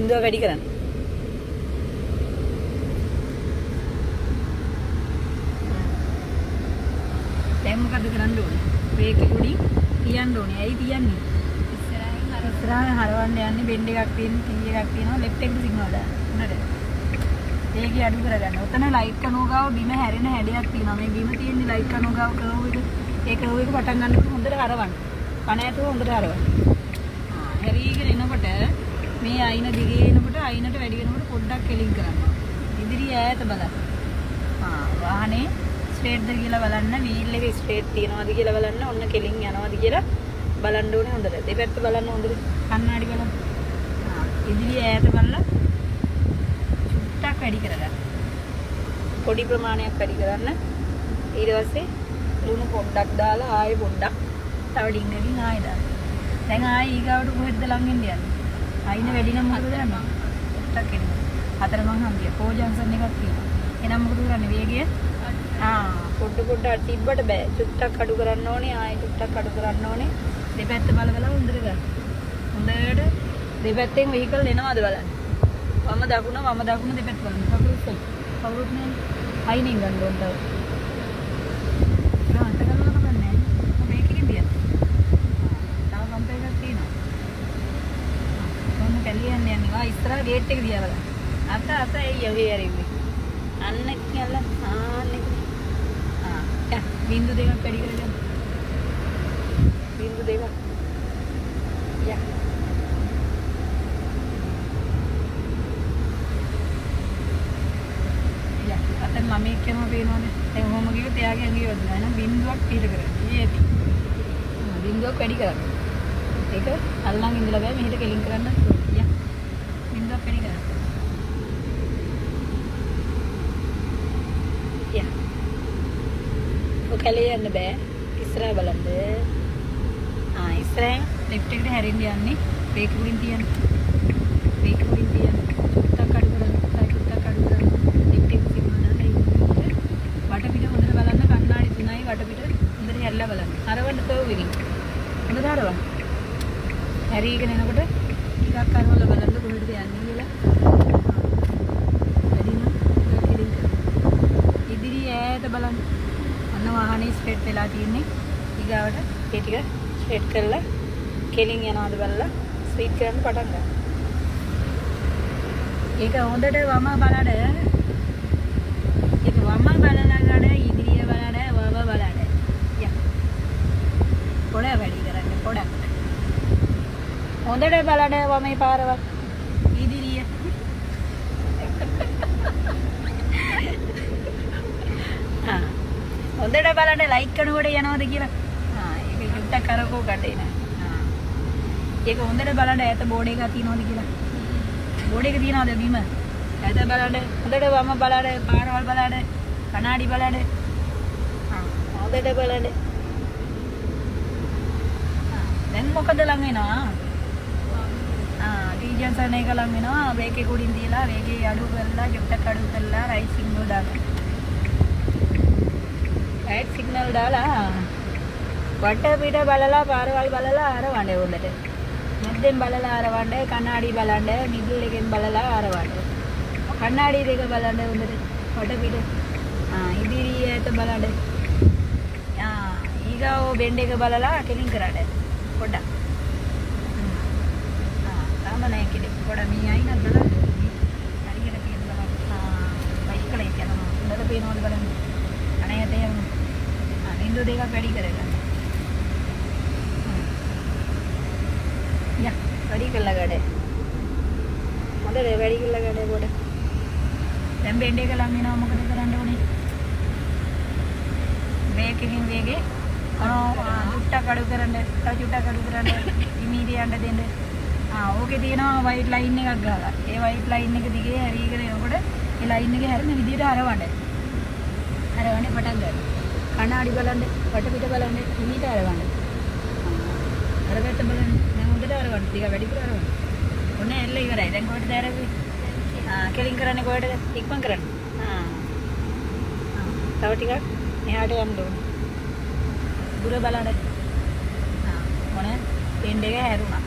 බින්දුව වැඩි කරන්න. දැන් මොකද කරන්න ඕනේ? බ්‍රේක් එක උඩින් තියන්න ඕනේ. ඇයි තියන්නේ? ඉස්සරහින් හරවන්න යන්නේ බෙන්ඩ් එකක් තියෙන, ටී එකක් තියෙනවා, ලෙෆ්ට් එකට සිග්නල් දාන්න. හොඳට. ඒකේ අඩු කරගන්න. ඔතන ලයිට් කනෝ ගාව බිම හැරෙන හැඩයක් තියෙනවා. මේ බිම තියෙන ලයිට් කනෝ ගාව කර්ව් එක. ඒ කර්ව් එක පටන් ගන්නකොට හොඳට හරවන්න. කන ඇතුව හොඳට හරවන්න. හැරීගෙන එනකොට මේ අයින දිගේ එනකොට අයිනට වැඩි වෙනකොට පොඩ්ඩක් කෙලින් කරන්න. ඉදිරිය ඈත බලන්න. වාහනේ ස්ට්‍රේට්ද කියලා බලන්න, වීල් එක ස්ට්‍රේට් තියනවාද කියලා බලන්න, ඔන්න කෙලින් යනවාද කියලා බලන්න ඕනේ හොඳට. දෙපැත්ත බලන්න හොඳට. කණ්ණාඩි බලන්න. ඉදිරිය ඈත බලලා චුට්ටක් වැඩි කරගන්න. පොඩි ප්‍රමාණයක් වැඩි කරන්න. ඊට පස්සේ ලුණු පොඩ්ඩක් දාලා ආයෙ පොඩ්ඩක් තව ඩිංගකින් ආයෙ දාන්න. දැන් ආයෙ ඊගාවට කොහෙද ලං වෙන්න යන්නේ? අයින වැඩි නම් මොකද කරන්නේ? චුට්ටක් එන්න. හතර මං හන්දිය. කෝ ජංක්ෂන් එකක් තියෙනවා. එහෙනම් මොකද කරන්නේ? වේගය පොඩ තිබ්බට බෑ. චුට්ටක් අඩු කරන්න ඕනේ. ආයෙ චුට්ටක් අඩු කරන්න ඕනේ. දෙපැත්ත බලලා හොඳට ගන්න. හොඳට දෙපැත්තෙන් වෙහිකල් එනවාද බලන්න. වම දකුණ දෙපැත්ත බලන්න. කවුරුත් නෑ. අයිනින් ගන්න ඕන තව. ගාන්ට ගලවන්න කමන්නේ. මේකකින් දියන්න. තව කම්ප එකක් තියෙනවා. මොන කැලියන්නේ යන්නේ. ඉස්සරහ ගේට් එක දිහා බලන්න. අත එයි යගේ ඇරින්නේ. අන්න කියලා බින්දු දෙකක් වැඩි කරගන්න. බින්දු දෙකක්. යා. යා. අතන මම එක්කම පේනවනේ. දැන් ඔහොම ගියොත් එයාගේ ඇඟේ වදිනවා. එහෙනම් බින්දුවක් පිට කරගන්න. ඊයේදී. බින්දුවක් වැඩි කරගන්න. ඒක අල්ලන් ඉඳලා බෑ මෙහෙට කෙලින් කරන්න. යා. බින්දුවක් වැඩි කරගන්න. යා. කැලේ යන්න බෑ. ඉස්සරහ බලන්න. ඉස්සරහින් ලෙෆ්ට් එකට හැරෙන්න යන්නේ. බ්‍රේක් උඩින් තියන්න. බ්‍රේක් උඩින් තියන්න. චුට්ටක් අඩු කරන්න. චුට්ටක් අඩු කරන්න. ලෙෆ්ට් එක සිග්නල් දාන්න. වටපිට හොඳට බලන්න. කණ්ණාඩි තුනයි වටපිට හොඳට හැරිලා බලන්න. හරවන්න කර්ව් එකකින්. හොඳට හරවන්න. හැරීගෙන එනකොට ටිකක් හරවලා බලන්න කොහෙටද යන්නේ කියලා. වැඩි නම් කෙලින් කරන්න. ඉදිරිය ඈත බලන්න. වාහනේ ස්ට්‍රේට් වෙලා තියෙන්නේ. ඊගාවට ඒ ටික ස්ට්‍රේට් කරලා කෙලින් යනවාද බලලා ස්පීඩ් කරන්න පටන් ගන්න. ඒක හොඳට වම බලන්න. ඒක වම බලලා ගන්න ඉදිරිය බලන්න වම බලන්න. යා. පොඩ වැඩි කරන්න පොඩක්. හොඳට බලන්න වමේ පාරවල් ඉදිරිය. හොඳට බලන්න ලයිට් කනකොට යනවද කියලා. ඒක චුට්ටක් කරකෝ ගන්නේ නෑ. ඒක හොඳට බලන්න ඈත බෝඩ් එකක් තියෙනවද කියලා. බෝඩ් එක තියෙනවද බිම? ඈත බලන්න. හොඳට වම බලන්න, පාරවල් බලන්න, කණාඩි බලන්න. හොඳට බලන්න. දැන් මොකද ලඟ වෙනවා? ඩීජන්සන් එක ලඟ වෙනවා. බ්‍රේක් එක උඩින් තියලා වේගය අඩු කරලා, චුට්ටක් අඩු කරලා රයිට් සිග්නල් දාන්න. රයිට් සිග්නල් දාලා වටපිට බලලා පාරවල් බලලා ආරවන්න ඕනට. මැද්දෙන් බලලා ආරවන්න, කණ්ණාඩි බලන්න, මිඩල් එකෙන් බලලා ආරවන්න. කණ්ණාඩි දෙක බලන්න හොඳට. වටපිට. ඉදිරියට බලන්න. ඊගාව බෙන්ඩ් එක බලලා කෙලින් කරන්න. පොඩ්ඩක්. තාම නැහැ කෙලින්. පොඩ්ඩක් මේ අයිනත් බලන්න. හරියට පේන බලන්න. බයිසිකල් එක යනවා. හොඳට පේනවද බලන්න. අනේ යතේ බින්දු දෙකක් වැඩි කරගන්න. යා වැඩි කරලා ගඩේ. හොඳට වැඩි කරලා ගඩේ පොඩ. දැන් බෙන්ඩ් එක ලං වෙනවා මොකද කරන්න ඕනේ? බ්‍රේක් එකකින් වේගේ චුට්ටක් අඩු කරන්න. තව චුට්ටක් අඩු කරන්න. ඉමීඩියන්ට දෙන්න. ඕකේ තියෙනවා වයිට් ලයින් එකක් ගහලා. ඒ වයිට් ලයින් එක දිගේ හැරීගෙන යනකොට ඒ ලයින් එකේ හැරෙන විදිහට හරවන්න. හරවන්නේ පටන් ගන්න. කණ්ණාඩි බලන්න, වටපිට බලන්න, ඉමීට හරවන්න. අරකට බලන්න. දැන් හොඳට හරවන්න. ටික වැඩිපුර හරවන්න. ඔන්න එල්ල ඉවරයි. දැන් කොහෙටද ඇරෙන්නේ? කෙලින් කරන්නේ කොහෙටද? ඉක්මන් කරන්න. තව ටිකක් එහාට යන්න ඕනේ. දුර බලන්න. මොන බෙන්ඩ් එක හැරුණා.